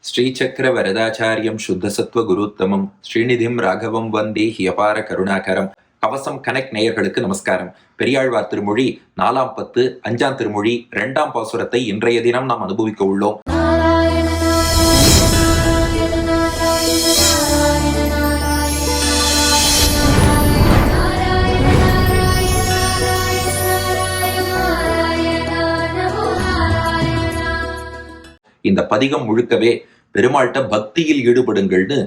ஸ்ரீசக்கர வரதாச்சாரியம் சுத்தசத்வ குருத்தமம் ஸ்ரீநிதிம் ராகவம் வந்தே ஹியபார கருணாகரம். கவசம் கனெக்ட் நேயர்களுக்கு நமஸ்காரம். பெரியாழ்வார் திருமொழி 4ஆம் பத்து 5ஆம் திருமொழி 2ஆம் பாசுரத்தை இன்றைய தினம் நாம் அனுபவிக்க உள்ளோம். இந்த பதிகம் முழுக்கவே பெருமாள்கிட்ட பக்தியில் ஈடுபடுங்கள்னு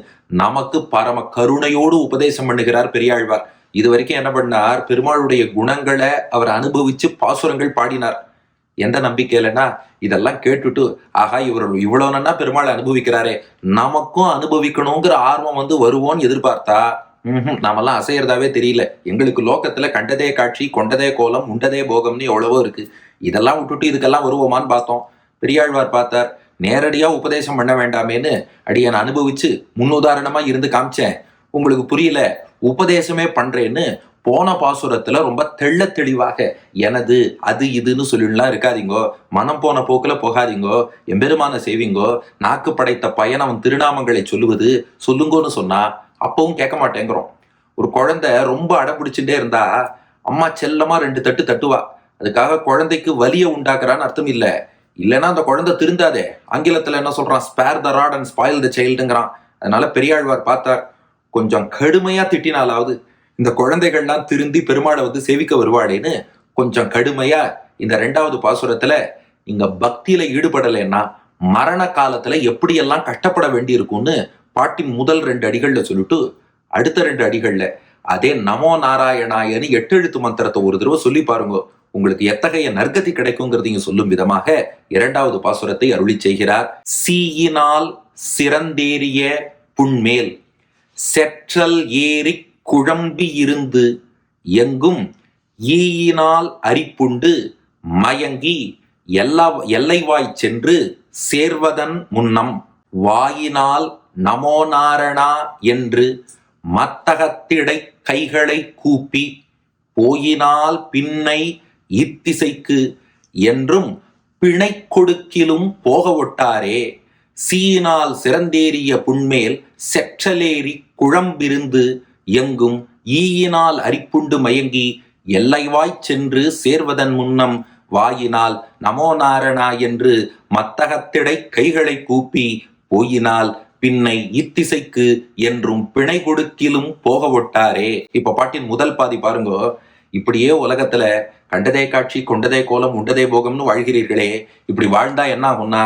நமக்கு பரம கருணையோடு உபதேசம் பண்ணுகிறார் பெரியாழ்வார். இது வரைக்கும் என்ன பண்ணார், பெருமாளுடைய குணங்களை அவர் அனுபவிச்சு பாசுரங்கள் பாடினார். எந்த நம்பிக்கையிலன்னா, இதெல்லாம் கேட்டுட்டு ஆகா இவர்கள் இவ்வளவுன்னா பெருமாள் அனுபவிக்கிறாரே, நமக்கும் அனுபவிக்கணுங்கிற ஆர்வம் வருவோன்னு எதிர்பார்த்தா நாமெல்லாம் அசையறதாவே தெரியல. எங்களுக்கு லோகத்துல கண்டதே காட்சி, கொண்டதே கோலம், உண்டதே போகம்னு எவ்வளவோ இருக்கு. இதெல்லாம் விட்டுட்டு இதுக்கெல்லாம் வருவோமான்னு பார்த்தோம். பெரியாழ்வார் பார்த்தார், நேரடியா உபதேசம் பண்ண வேண்டாமேன்னு அடியன் அனுபவிச்சு முன்னுதாரணமா இருந்து காமிச்சேன். உங்களுக்கு புரியல, உபதேசமே பண்றேன்னு போன பாசுரத்துல ரொம்ப தெள்ள தெளிவாக எனது அது இதுன்னு சொல்லிடலாம் இருக்காதீங்கோ, மனம் போன போக்குல போகாதீங்கோ, எம்பெருமான செய்வீங்கோ, நாக்கு படைத்த பயன் அவன் திருநாமங்களை சொல்லுங்கன்னு சொன்னா அப்பவும் கேட்க மாட்டேங்கிறோம். ஒரு குழந்தை ரொம்ப அடம்பிடிச்சுட்டே இருந்தா அம்மா செல்லமா 2 தட்டு தட்டுவா. அதுக்காக குழந்தைக்கு வலிய உண்டாக்குறான்னு அர்த்தம் இல்லை. இல்லைன்னா அந்த குழந்தை திருந்தாதே. ஆங்கிலத்துல என்ன சொல்றான், spare the rod and spoil the சைல்டுங்கிறான். அதனால பெரியாழ்வார் பார்த்தார், கொஞ்சம் கடுமையா திட்டினாலாவது இந்த குழந்தைகள்லாம் திருந்தி பெருமாளை சேவிக்க வருவாளேன்னு கொஞ்சம் கடுமையா இந்த 2வது பாசுரத்துல இங்க பக்தியில ஈடுபடலைன்னா மரண காலத்துல எப்படியெல்லாம் கஷ்டப்பட வேண்டி இருக்கும்னு பாட்டின் முதல் 2 அடிகள்ல சொல்லிட்டு அடுத்த 2 அடிகள்ல அதே நமோ நாராயணாயன்னு 8 எழுத்து மந்திரத்தை ஒரு தடவை சொல்லி பாருங்க. உங்களுக்கு எத்தகைய நற்கதி கிடைக்குங்கிறதையும் சொல்லும் விதமாக 2வது பாசுரத்தை அருளி செய்கிறார். சீயினால் சிறந்தேறிய புண்மேல் செற்றல் ஏறி குழம்பி இருந்து எங்கும் ஈயினால் அரிப்புண்டு மயங்கி எல்லைவாய் சென்று சேர்வதன் முன்னம் வாயினால் நமோ நாரணா என்று மத்தகத்திடை கைகளை கூப்பி போயினால் பின்னை இத்திசைக்கு என்றும் பிணை கொடுக்கிலும் போக ஒட்டாரே. சீயினால் சிறந்தேறிய புண்மேல் செற்றலேறி குழம்பிருந்து எங்கும் ஈயினால் அரிப்புண்டு மயங்கி எல்லைவாய்ச் சென்று சேர்வதன் முன்னம் வாயினால் நமோ நாரணா என்று மத்தகத்திடை கைகளை கூப்பி போயினால் பின்னை இத்திசைக்கு என்றும் பிணை கொடுக்கிலும் போக ஒட்டாரே. இப்ப பாட்டின் முதல் பாதி பாருங்க. இப்படியே உலகத்துல கண்டதே காட்சி, கொண்டதே கோலம், உண்டதே போகம்னு வாழ்கிறீர்களே, இப்படி வாழ்ந்தா என்ன ஆகும்னா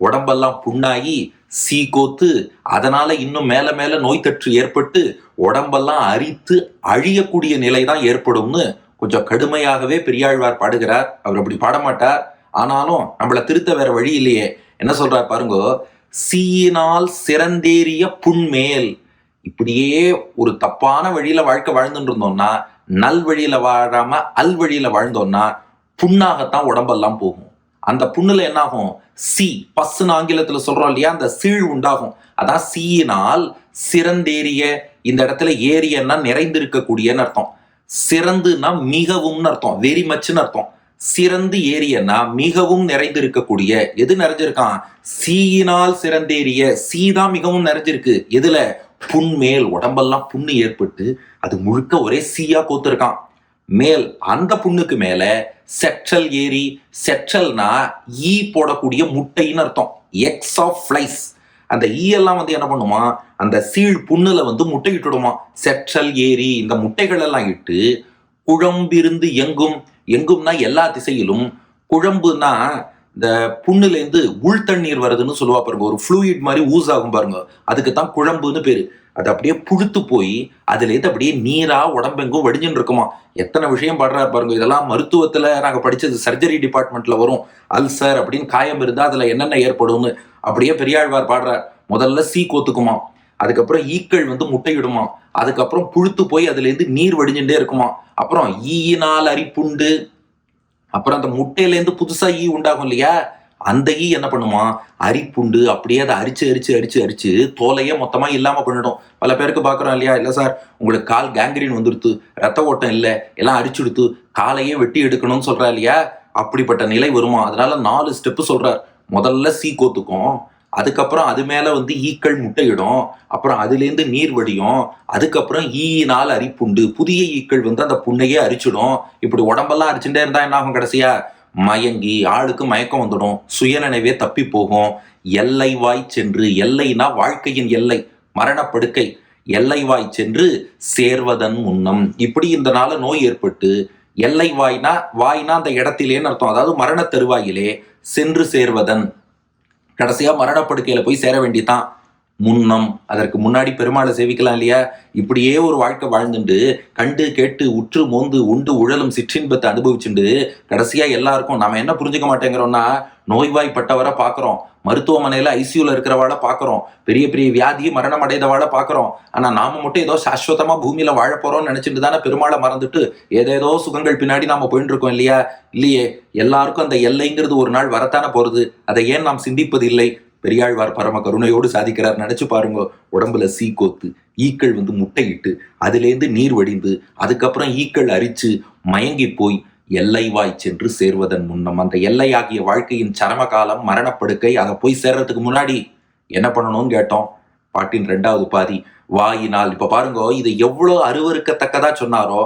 உடம்பெல்லாம் புண்ணாகி சீகோத்து, அதனால இன்னும் மேல மேல நோய் தொற்று ஏற்பட்டு உடம்பெல்லாம் அரித்து அழியக்கூடிய நிலைதான் ஏற்படும்னு கொஞ்சம் கடுமையாகவே பெரியாழ்வார் பாடுகிறார். அவர் அப்படி பாடமாட்டார், ஆனாலும் நம்மள திருத்த வேற வழி இல்லையே. என்ன சொல்றார் பாருங்க, சீயினால் சிறந்தேறிய புண்மேல். இப்படியே ஒரு தப்பான வழியில வாழ்க்கை வாழ்ந்துட்டு இருந்தோம்னா, நல் வழியில வாழாம அல் வழியில வாழ்ந்தோம்னா புண்ணாகத்தான் உடம்பெல்லாம் போகும். அந்த புண்ணுல என்ன ஆகும், சி பஸ்ன்னு ஆங்கிலத்துல சொல்றோம் இல்லையா, அந்த சீழ் உண்டாகும். அதான் சீயினால் சிறந்தேறிய. இந்த இடத்துல ஏரியன்னா நிறைந்திருக்கக்கூடியன்னு அர்த்தம். சிறந்துன்னா மிகவும்னு அர்த்தம், வெரி மச்னு அர்த்தம். சிறந்து ஏரியன்னா மிகவும் நிறைந்திருக்கக்கூடிய. எது நிறைஞ்சிருக்கான், சீயினால் சிறந்தேறிய. சீதான் மிகவும் நிறைஞ்சிருக்கு. எதுல, புண்மேல். உடம்பெல்லாம் புண்ணு ஏற்பட்டு அது முழுக்க ஒரே சீயா கோத்திருக்கான். மேல், அந்த புண்ணுக்கு மேல செற்றல் ஏரி. செற்றல்னா ஈ போடக்கூடிய முட்டைன்னு அர்த்தம், எக்ஸ் ஆஃப் ஃபிளைஸ். அந்த ஈயெல்லாம் என்ன பண்ணுமா, அந்த சீழ் புண்ணுல முட்டை இட்டுடுமா. செற்றல் ஏரி, இந்த முட்டைகள் எல்லாம் இட்டு குழம்பிருந்து எங்கும். எங்கும்னா எல்லா திசையிலும். குழம்புனா இந்த புண்ணுலேருந்து உள் தண்ணீர் வருதுன்னு சொல்லுவா பாருங்க, ஒரு ஃப்ளூயிட் மாதிரி ஊஸ் ஆகும் பாருங்க, அதுக்கு தான் குழம்புன்னு பேரு. அது அப்படியே புழுத்து போய் அதுலேருந்து அப்படியே நீரா உடம்பெங்கும் வடிஞ்சுன்னு இருக்குமா. எத்தனை விஷயம் பாடுறாரு பாருங்க. இதெல்லாம் மருத்துவத்துல நாங்க படிச்சது, சர்ஜரி டிபார்ட்மெண்ட்ல வரும். அல்சர் அப்படின்னு காயம் இருந்தா அதுல என்னென்ன ஏற்படும்னு அப்படியே பெரியாழ்வார் பாடுறார். முதல்ல சீ கோத்துக்குமா, அதுக்கப்புறம் ஈக்கள் முட்டையிடுமா, அதுக்கப்புறம் புழுத்து போய் அதுல இருந்து நீர் வடிஞ்சுட்டே இருக்குமா, அப்புறம் ஈயினால் அரிப்புண்டு, அப்புறம் அந்த முட்டையிலேருந்து புதுசா ஈ உண்டாகும் இல்லையா, அந்த ஈ என்ன பண்ணுமா, அரிப்புண்டு அப்படியே அதை அரிச்சு அரிச்சு அரிச்சு அரிச்சு தோலையே மொத்தமா இல்லாம பண்ணிடும். பல பேருக்கு பாக்குறோம் இல்லையா, இல்ல சார் உங்களுக்கு கால் கேங்க்ரீன் வந்துடுத்து, ரத்த ஓட்டம் இல்லை, எல்லாம் அரிச்சுடுத்து, காலையே வெட்டி எடுக்கணும்னு சொல்றா இல்லையா, அப்படிப்பட்ட நிலை வருமா. அதனால 4 ஸ்டெப்பு சொல்றார். முதல்ல சீ கோத்துக்கும், அதுக்கப்புறம் அது மேல ஈக்கள் முட்டையிடும், அப்புறம் அதுலேருந்து நீர் வடியும், அதுக்கப்புறம் ஈயினால் அரிப்புண்டு, புதிய ஈக்கள் அந்த புண்ணையே அரிச்சிடும். இப்படி உடம்பெல்லாம் அரிச்சுட்டே இருந்தா என்ன ஆகும்? கடைசியா மயங்கி ஆளுக்கு மயக்கம் வந்துடும், சுயநினைவே தப்பி போகும். எல்லை வாய் சென்று, எல்லைனா வாழ்க்கையின் எல்லை, மரணப்படுக்கை, எல்லை வாய் சென்று சேர்வதன் முன்னம். இப்படி இந்த நாள நோய் ஏற்பட்டு எல்லை வாய்னா, வாய்னா அந்த இடத்திலேன்னு அர்த்தம், அதாவது மரண தருவாயிலே சென்று சேர்வதன், கடைசியா மரணப்படுக்கையில போய் சேர வேண்டியதான். முன்னம், அதற்கு முன்னாடி பெருமாளை சேவிக்கலாம் இல்லையா? இப்படியே ஒரு வாழ்க்கை வாழ்ந்துண்டு கண்டு கேட்டு உற்று மோந்து உண்டு உழலும் சிற்றின்பத்தை அனுபவிச்சுண்டு கடைசியா எல்லாருக்கும் நாம என்ன புரிஞ்சுக்க மாட்டேங்கிறோம்னா, நோய்வாய்ப்பட்டவரை பாக்குறோம், மருத்துவமனையில ஐசியூல இருக்கிறவாளை பாக்குறோம், பெரிய பெரிய வியாதி மரணம் அடைந்தவாளை பாக்குறோம். ஆனா நாம மட்டும் ஏதோ சாஸ்வதமா பூமியில வாழ போறோம்னு நினைச்சிட்டு தானே பெருமாளை மறந்துட்டு ஏதேதோ சுகங்கள் பின்னாடி நாம போயிட்டு இருக்கோம் இல்லையா? இல்லையே, எல்லாருக்கும் அந்த எல்லைங்கிறது ஒரு நாள் வரத்தானே போறது. அதை ஏன் நாம் சிந்திப்பது இல்லை? பெரியாழ்வார் பரம கருணையோடு சாதிக்கிறார். நினைச்சு பாருங்க, உடம்புல சீக்கோத்து, ஈக்கள் முட்டையிட்டு அதிலேந்து நீர் வடிந்து அதுக்கப்புறம் ஈக்கள் அரிச்சு மயங்கி போய் எல்லை வாய் சென்று சேர்வதன் முன்னம், அந்த எல்லையாகிய வாழ்க்கையின் சரம காலம் மரணப்படுக்கை, அதை போய் சேர்றதுக்கு முன்னாடி என்ன பண்ணணும்னு கேட்டோம். பாட்டின் 2வது பாதி வாயினால். இப்ப பாருங்க, இது எவ்வளவு அருவருக்கத்தக்கதா சொன்னாரோ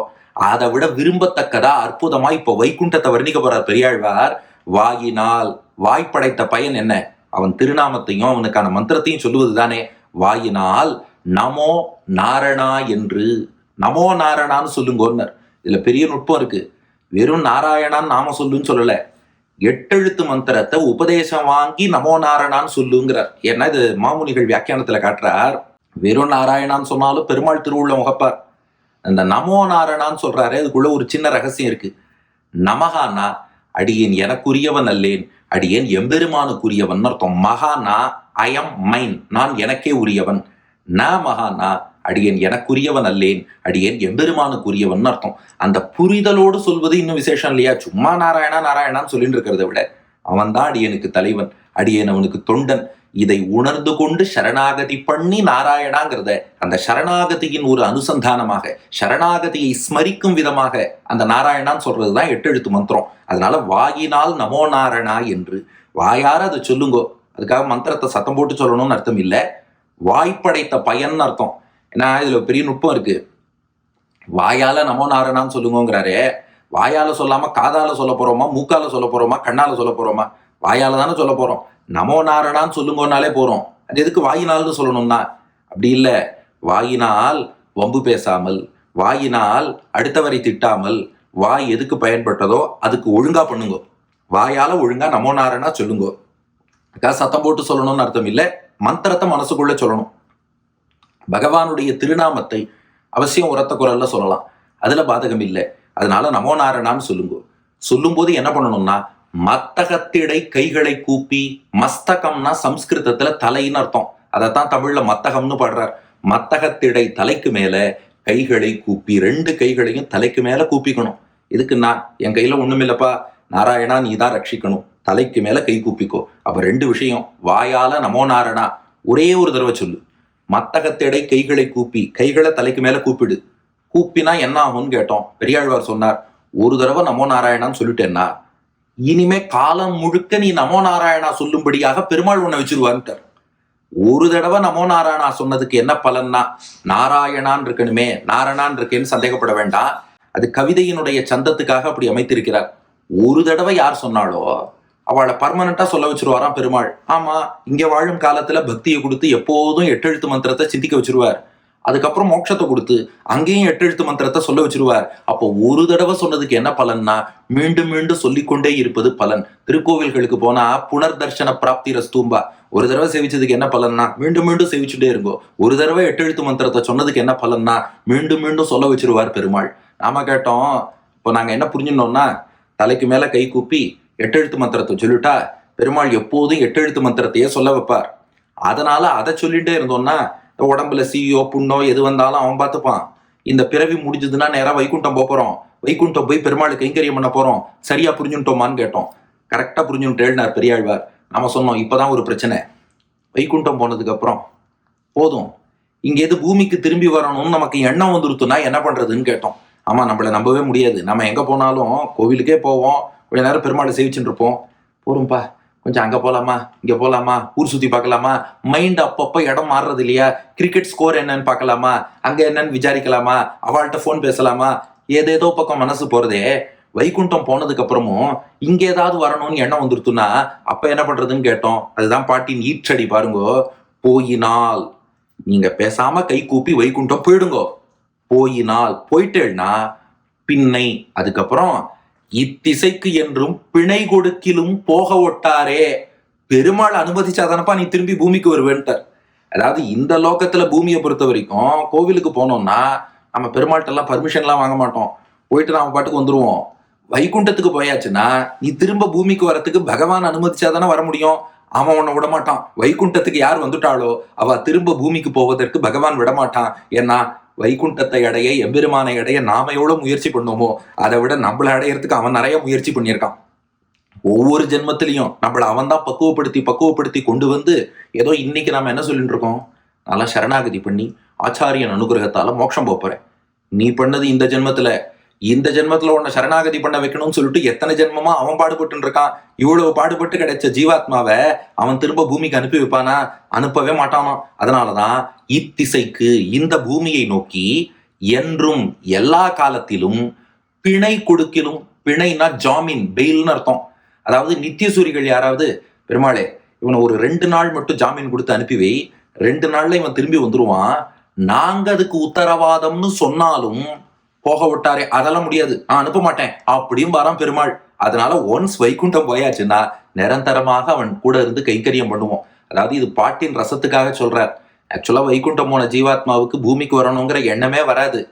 அதை விட விரும்பத்தக்கதா அற்புதமா இப்ப வைகுண்டத்தை வர்ணிக்க போறார் பெரியாழ்வார். வாயினால், வாய்ப்படைத்த பயன் என்ன? அவன் திருநாமத்தையும் அவனுக்கான மந்திரத்தையும் சொல்லுவது தானே. வாயினால் நமோ நாரணா என்று, நமோ நாரணான்னு சொல்லுங்கோன்னர். இதுல பெரிய நுட்பம் இருக்கு. வெறும் நாராயணான்னு நாம சொல்லுன்னு சொல்லல, 8 எழுத்து மந்திரத்தை உபதேசம் வாங்கி நமோ நாரணான்னு சொல்லுங்கிறார். ஏன்னா இது மாமுனிகள் வியாக்கியானத்துல காட்டுறார். வெறும் நாராயணான்னு சொன்னாலும் பெருமாள் திருவுள்ள முகப்பார். அந்த நமோ நாரணான்னு சொல்றாரு, அதுக்குள்ள ஒரு சின்ன ரகசியம் இருக்கு. நமகானா அடியேன் எனக்குரியவன் அல்லேன், அடியேன் எம்பெருமானுக்குரியவன் அர்த்தம். மகானா அயம் மைன், நான் எனக்கே உரியவன். ந மகானா அடியேன் எனக்குரியவன் அல்லேன், அடியேன் எம்பெருமானுக்குரியவன் அர்த்தம். அந்த புரிதலோடு சொல்வது இன்னும் விசேஷம் இல்லையா? சும்மா நாராயணா நாராயணான்னு சொல்லிட்டு இருக்கிறத விட அவன் தான் அடியனுக்கு தலைவன், அடியேன் அவனுக்கு தொண்டன், இதை உணர்ந்து கொண்டு சரணாகதி பண்ணி நாராயணாங்கிறத அந்த சரணாகதியின் ஒரு அனுசந்தானமாக, சரணாகதியை ஸ்மரிக்கும் விதமாக அந்த நாராயணான்னு சொல்றதுதான் 8 எழுத்து மந்திரம். அதனால வாயினால் நமோ நாரணா என்று வாயார அதை சொல்லுங்கோ. அதுக்காக மந்திரத்தை சத்தம் போட்டு சொல்லணும்னு அர்த்தம் இல்லை, வாய்ப்படைத்த பயன் அர்த்தம். ஏன்னா இதுல பெரிய நுட்பம் இருக்கு. வாயால நமோ நாரணான்னு சொல்லுங்கிறாரு. வாயால சொல்லாம காதால சொல்ல போறோமா, மூக்கால சொல்ல போறோமா, கண்ணால சொல்ல போறோமா? வாயால தானே சொல்ல போறோம். நமோ நாரணான்னு சொல்லுங்கன்னாலே போறோம். அது எதுக்கு வாயினால்னு சொல்லணும்னா? அப்படி இல்லை, வாயினால் வம்பு பேசாமல், வாயினால் அடுத்தவரை திட்டாமல், வாய் எதுக்கு பயன்பட்டதோ அதுக்கு ஒழுங்கா பண்ணுங்க. வாயால ஒழுங்கா நமோ நாரணா சொல்லுங்க. அதுக்காக சத்தம் போட்டு சொல்லணும்னு அர்த்தம் இல்லை, மந்திரத்தை மனசுக்குள்ள சொல்லணும். பகவானுடைய திருநாமத்தை அவசியம் உரத்த குரல்ல சொல்லலாம், அதுல பாதகம் இல்லை. அதனால நமோ நாரணான்னு சொல்லுங்க. சொல்லும் போது என்ன பண்ணணும்னா, மத்தகத்திடை கைகளை கூப்பி, மஸ்தகம்னா சம்ஸ்கிருதத்துல தலைன்னு அர்த்தம், அதைத்தான் தமிழ்ல மத்தகம்னு பாடுறார். மத்தகத்திடை தலைக்கு மேல கைகளை கூப்பி, 2 கைகளையும் தலைக்கு மேல கூப்பிக்கணும். இதுக்குன்னா என் கையில ஒண்ணுமில்லப்பா, நாராயணா நீ தான் ரட்சிக்கணும், தலைக்கு மேல கை கூப்பிக்கோ. அப்ப 2 விஷயம். வாயால நமோ நாரணா ஒரே ஒரு தடவை சொல்லு, மத்தகத்திடை கைகளை கூப்பி, கைகளை தலைக்கு மேல கூப்பிடு. கூப்பினா என்ன ஆகும்னு கேட்டோம். பெரியாழ்வார் சொன்னார், ஒரு தடவை நமோ நாராயணான்னு சொல்லிட்டேன்னா இனிமே காலம் முழுக்க நீ நமோ நாராயணா சொல்லும்படியாக பெருமாள் உன்னை வச்சிருவான்ட்டார். ஒரு தடவை நமோ நாராயணா சொன்னதுக்கு என்ன பலன்னா, நாராயணான் இருக்கணுமே, நாரணான் இருக்கேன்னு சந்தேகப்பட வேண்டாம். அது கவிதையினுடைய சந்தத்துக்காக அப்படி அமைத்திருக்கிறார். ஒரு தடவை யார் சொன்னாலோ அவளை பர்மனண்டா சொல்ல வச்சிருவாராம் பெருமாள். ஆமா, இங்க வாழும் காலத்துல பக்தியை கொடுத்து எப்போதும் 8 எழுத்து மந்திரத்தை சிந்திக்க வச்சிருவார். அதுக்கப்புறம் மோட்சத்தை கொடுத்து அங்கேயும் 8 எழுத்து மந்திரத்தை சொல்ல வச்சிருவார். அப்போ ஒரு தடவை சொன்னதுக்கு என்ன பலன்னா, மீண்டும் மீண்டும் சொல்லிக்கொண்டே இருப்பது பலன். திருக்கோவில்களுக்கு போனா புனர்தர்ஷன பிராப்தி ரஸ்தூம்பா, ஒரு தடவை சேவிச்சதுக்கு என்ன பலன்னா, மீண்டும் மீண்டும் சேவிச்சுட்டே இருங்கோ. ஒரு தடவை 8 எழுத்து மந்திரத்தை சொன்னதுக்கு என்ன பலன்னா, மீண்டும் மீண்டும் சொல்ல வச்சிருவார் பெருமாள். நாம கேட்டோம், இப்போ நாங்க என்ன புரிஞ்சுனோம்னா, தலைக்கு மேல கை கூப்பி 8 எழுத்து மந்திரத்தை சொல்லிட்டா பெருமாள் எப்போதும் 8 எழுத்து மந்திரத்தையே சொல்ல வைப்பார். அதனால அதை சொல்லிட்டே இருந்தோம்னா உடம்புல சீயோ புண்ணோ எது வந்தாலும் அவன் பார்த்துப்பான். இந்த பிறவி முடிஞ்சதுன்னா நேரா வைகுண்டம் போறோம், வைகுண்டம் போய் பெருமாள் கைங்கரியம் பண்ண போறோம். சரியா புரிஞ்சுட்டோமான்னு கேட்டோம். கரெக்டா புரிஞ்சுட்டேன்னார் பெரியாழ்வார். நாம சொன்னோம், இப்பதான் ஒரு பிரச்சனை, வைகுண்டம் போனதுக்கு அப்புறம் போதும், இங்க எது பூமிக்கு திரும்பி வரணும்னு நமக்கு எண்ணம் வந்துருத்துனா என்ன பண்றதுன்னு கேட்டோம். ஆமா, நம்மள நம்பவே முடியாது. நம்ம எங்க போனாலும் கோவிலுக்கே போவோம், கொஞ்ச நேரம் பெருமாளை சேவிச்சுட்டு இருப்போம், போரும்பா கொஞ்சம் அங்க போலாமா, இங்க போலாமா, ஊர் சுத்தி பார்க்கலாமா, மைண்ட் அப்பப்ப இடம் மாறுறது இல்லையா, கிரிக்கெட் ஸ்கோர் என்னன்னு பார்க்கலாமா, அங்க என்னன்னு விசாரிக்கலாமா, அவள்கிட்ட போன் பேசலாமா, ஏதேதோ பக்கம் மனசு போறதே. வைகுண்டம் போனதுக்கு அப்புறமும் இங்க ஏதாவது வரணும்னு எண்ணம் வந்துருத்துனா அப்ப என்ன பண்றதுன்னு கேட்டோம். அதுதான் பாட்டின் ஈற்றடி பாருங்கோ. போயினால் நீங்க பேசாம கை கூப்பி வைகுண்டம் போயிடுங்கோ. போயினால் போயிட்டேன்னா பின்னை அதுக்கப்புறம் இத்திசைக்கு என்றும் பிணை கொடுக்கிலும் போக ஒட்டாரே. பெருமாள் அனுமதிச்சாதானப்பா நீ திரும்பி பூமிக்கு வருவேன்ட்டார். அதாவது இந்த லோகத்துல பூமியை பொறுத்த வரைக்கும் கோவிலுக்கு போனோம்னா நம்ம பெருமாள்கிட்ட எல்லாம் பர்மிஷன் எல்லாம் வாங்க மாட்டோம். போயிட்டு நாம பாட்டுக்கு வந்துருவோம். வைகுண்டத்துக்கு போயாச்சுன்னா நீ திரும்ப பூமிக்கு வரத்துக்கு பகவான் அனுமதிச்சாதானே வர முடியும். அவன் உன்னை விடமாட்டான். வைகுண்டத்துக்கு யார் வந்துட்டாளோ அவ திரும்ப பூமிக்கு போவதற்கு பகவான் விடமாட்டான். ஏன்னா வைகுண்டத்தை அடைய எம்பெருமானை அடைய நாம எவ்வளவு முயற்சி பண்ணோமோ அதை விட நம்மளை அடையறதுக்கு அவன் நிறைய முயற்சி பண்ணியிருக்கான். ஒவ்வொரு ஜென்மத்திலையும் நம்மளை அவன் தான் பக்குவப்படுத்தி கொண்டு வந்து ஏதோ இன்னைக்கு நாம என்ன சொல்லிட்டு இருக்கோம், நல்லா சரணாகதி பண்ணி ஆச்சாரியன் அனுகிரகத்தால மோட்சம் போறேன். நீ பண்ணது இந்த ஜென்மத்துல உன்னை சரணாகதி பண்ண வைக்கணும்னு சொல்லிட்டு எத்தனை ஜென்மமா அவன் பாடுபட்டு இருக்கான். இவ்வளவு பாடுபட்டு கிடைச்ச ஜீவாத்மாவை அவன் திரும்ப பூமிக்கு அனுப்பி வைப்பானா? அனுப்பவே மாட்டானோ. அதனாலதான் இத்திசைக்கு இந்த பூமியை நோக்கி என்றும் எல்லா காலத்திலும் பிணை கொடுக்கிலும், பிணைனா ஜாமீன், பெயில்னு அர்த்தம். அதாவது நித்தியசூரிகள் யாராவது பெருமாளே இவனை ஒரு 2 நாள் மட்டும் ஜாமீன் கொடுத்து அனுப்பி வை, 2 நாள்ல இவன் திரும்பி வந்துருவான், நாங்க அதுக்கு உத்தரவாதம்னு சொன்னாலும் போக விட்டாரே, அதெல்லாம் முடியாது, நான் அனுப்ப மாட்டேன் அப்படியும் வரான் பெருமாள். அதனால ஒன்ஸ் வைகுண்டம் போயாச்சுன்னா நிரந்தரமாக அவன் கூட இருந்து கைங்கரியம் பண்ணுவோம். அதாவது இது பாட்டின் ரசத்துக்காக சொல்றார். ஆக்சுவலா வைகுண்டம் போன ஜீவாத்மாவுக்கு பூமிக்கு வரணுங்கிற எண்ணமே வராது.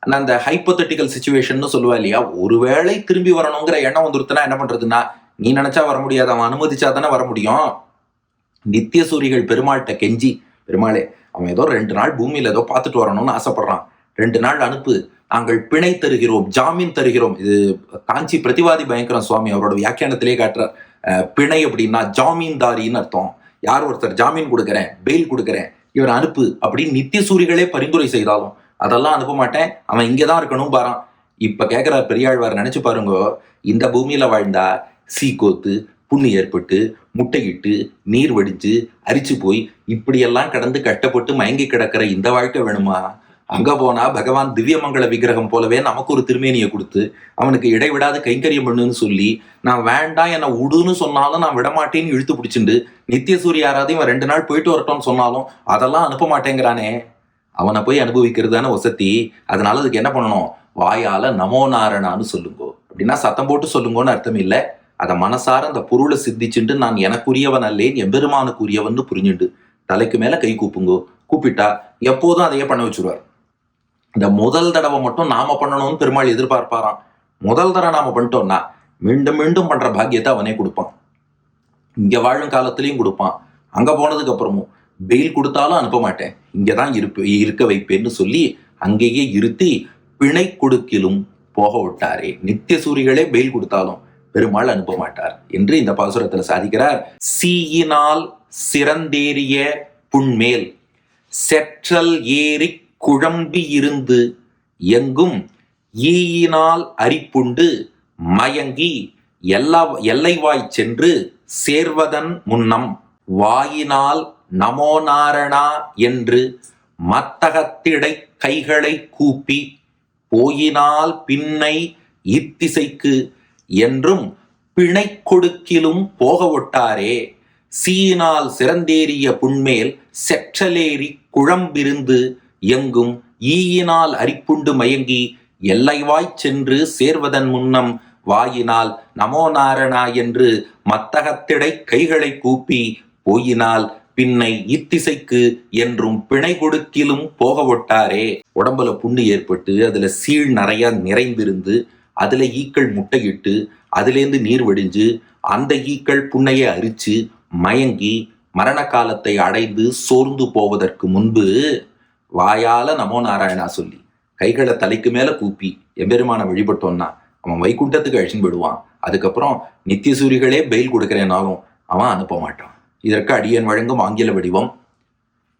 ஆனா அந்த ஹைப்போதெட்டிக்கல் சிச்சுவேஷன் சொல்லுவா இல்லையா, ஒருவேளை திரும்பி வரணுங்கிற எண்ணம் வந்துருத்துனா என்ன பண்றதுன்னா, நீ நினைச்சா வர முடியாது, அவன் அனுமதிச்சா தானே வர முடியும். நித்திய சூரிகள் பெருமாள்கிட்ட கெஞ்சி, பெருமாளே அவன் ஏதோ 2 நாள் பூமியில ஏதோ பார்த்துட்டு வரணும்னு ஆசைப்படுறான், 2 நாள் அனுப்பு, நாங்கள் பிணை தருகிறோம், ஜாமீன் தருகிறோம். இது காஞ்சி பிரதிவாதி பயங்கரம் சுவாமி அவரோட வியாக்கியானத்திலே காட்டுறார். பிணை அப்படின்னா ஜாமீன்தாரின்னு அர்த்தம். யார் ஒருத்தர் ஜாமீன் கொடுக்குறேன், பெயில் கொடுக்குறேன், இவரை அனுப்பு அப்படின்னு நித்திய சூரிகளே பரிந்துரை செய்தாலும் அதெல்லாம் அனுப்ப மாட்டேன், அவன் இங்கதான் இருக்கணும் பாரான். இப்ப கேட்கிறார் பெரியாழ்வார். நினைச்சு பாருங்க, இந்த பூமியில வாழ்ந்தா சீக்கோத்து புண்ணு ஏற்பட்டு முட்டையிட்டு நீர் வடிச்சு அரிச்சு போய் இப்படியெல்லாம் கடந்து கஷ்டப்பட்டு மயங்கி கிடக்கிற இந்த வாழ்க்கை வேணுமா? அங்க போனா பகவான் திவ்யமங்கல விக்கிரகம் போலவே நமக்கு ஒரு திருமேனியை கொடுத்து அவனுக்கு இடைவிடாது கைங்கரியம் பண்ணுன்னு சொல்லி, நான் வேண்டாம் என்ன உடுன்னு சொன்னாலும் நான் விடமாட்டேன்னு இழுத்து பிடிச்சிண்டு, நித்திய சூரிய யாராவது இவன் 2 நாள் போயிட்டு வரட்டும்னு சொன்னாலும் அதெல்லாம் அனுப்ப மாட்டேங்கிறானே, அவனை போய் அனுபவிக்கிறது தானே வசதி. அதனால அதுக்கு என்ன பண்ணணும், வாயால நமோ நாரணான்னு சொல்லுங்கோ. அப்படின்னா சத்தம் போட்டு சொல்லுங்கோன்னு அர்த்தம் இல்லை, அதை மனசார அந்த பொருளை சித்திச்சுண்டு நான் எனக்குரியவன் அல்லேன் எம்பெருமானுக்குரியவன் புரிஞ்சுண்டு தலைக்கு மேல கை கூப்புங்கோ. கூப்பிட்டா எப்போதும் அதையே பண்ண வச்சுருவார். இந்த முதல் தடவை மட்டும் நாம பண்ணணும்னு பெருமாள் எதிர்பார்ப்பாராம். முதல் தடவை நாம பண்ணிட்டோம்னா மீண்டும் மீண்டும் பண்ற பாக்கியத்தை அவனே கொடுப்பான். இங்க வாழும் காலத்திலையும் கொடுப்பான், அங்க போனதுக்கு அப்புறமும் பெயில் கொடுத்தாலும் அனுப்ப மாட்டேன், இங்கதான் இருக்க வைப்பேன்னு சொல்லி அங்கேயே இருத்தி பிணை கொடுக்கிலும் போக விட்டாரே. நித்திய சூரிகளே பெயில் கொடுத்தாலும் பெருமாள் அனுப்ப மாட்டார் என்று இந்த பாசுரத்துல சாதிக்கிறார். சீயினால் சிறந்தேறிய புண்மேல் செற்றல் ஏறி குழம்பி இருந்து எங்கும் ஈயினால் அரிப்புண்டு மயங்கி எல்லைவாய் சென்று சேர்வதன் முன்னம் வாயினால் நமோ நாரணா என்று மத்தகத்திடை கைகளை கூப்பி போயினால் பின்னை இத்திசைக்கு என்றும் பிணை கொடுக்கிலும் போக ஒட்டாரே. சீயினால் சிறந்தேறிய புண்மேல் செற்றலேறி குழம்பிருந்து எங்கும் ஈயினால் அரிப்புண்டு மயங்கி எல்லைவாய்ச் சென்று சேர்வதன் முன்னம் வாயினால் நமோ நாரணா என்று மத்தகத்திடை கைகளை கூப்பி போயினால் பின்னை இத்திசைக்கு என்றும் பிணை கொடுக்கிலும் போக ஒட்டாரே. உடம்புல புண்ணு ஏற்பட்டு அதுல சீழ் நிறைய நிறைந்திருந்து அதுல ஈக்கள் முட்டையிட்டு அதுலேருந்து நீர் வடிஞ்சு அந்த ஈக்கள் புண்ணையை அரிச்சு மயங்கி மரண காலத்தை அடைந்து சோர்ந்து போவதற்கு முன்பு வாயால நமோ நாராயணா சொல்லி கைகளை தலைக்கு மேல கூப்பி எம்பெருமான வழிபட்டோம்னா அவன் வைகுண்டத்துக்கு அழிச்சுன்னு விடுவான். அதுக்கப்புறம் நித்திய சூரிகளே பெயில் கொடுக்கிறேனாலும் அவன் அனுப்ப மாட்டான். இதற்கு அடியன் வழங்கும் ஆங்கில வடிவம்: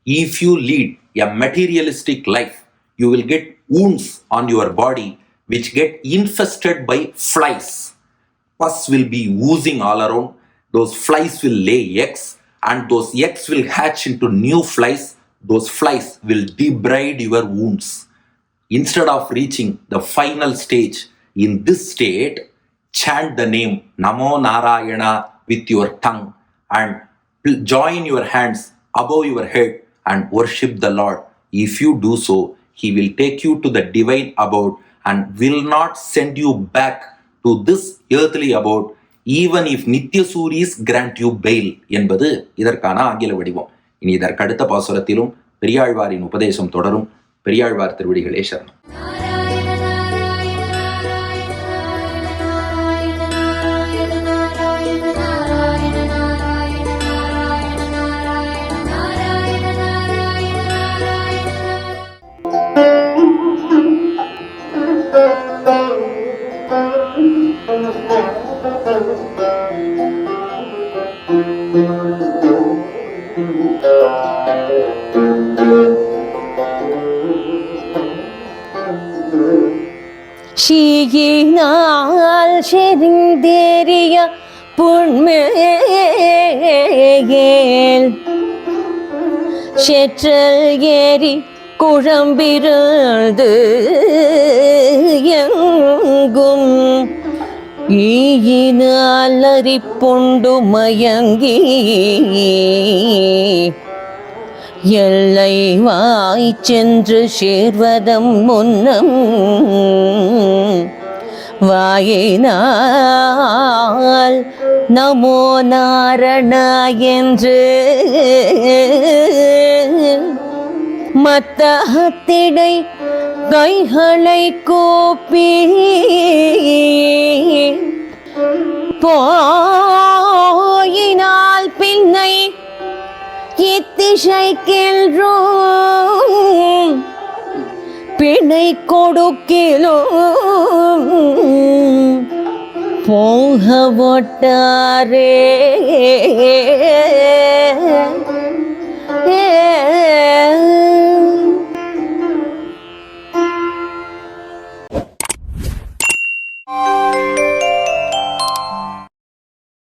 If you lead a materialistic life, you will get wounds on your body which get infested by flies. Pus will be oozing all around. those flies will lay eggs, and those eggs will hatch into new flies. Those flies will debride your wounds. Instead of reaching the final stage, in this state, chant the name Namo Narayana with your tongue and join your hands above your head and worship the Lord. If you do so, He will take you to the divine abode and will not send you back to this earthly abode, even if Nitya Suris grant you bail என்பது இதற்கான ஆங்கில வடிவம். இனி இதற்கடுத்த பாசுரத்திலும் பெரியாழ்வாரின் உபதேசம் தொடரும். பெரியாழ்வார் திருவடிகளே சரணம். ஷீயினால் செறிந்தேறிய புன்மேல் செற்றல் ஏறி குழம்பிருந்து எங்கும் ஈயினால் அரிப்புண்டு மயங்கி எல்லை வாய் சென்று சேர்வதம் முன்னம் வாயினால் நமோ நாரண என்று மத்தகத்திடை கைகளை கூப்பி போயினால் பின்னை இத்திசைக்கின்றோம் பிணை கொடுக்கிலும் போக ஒட்டாரே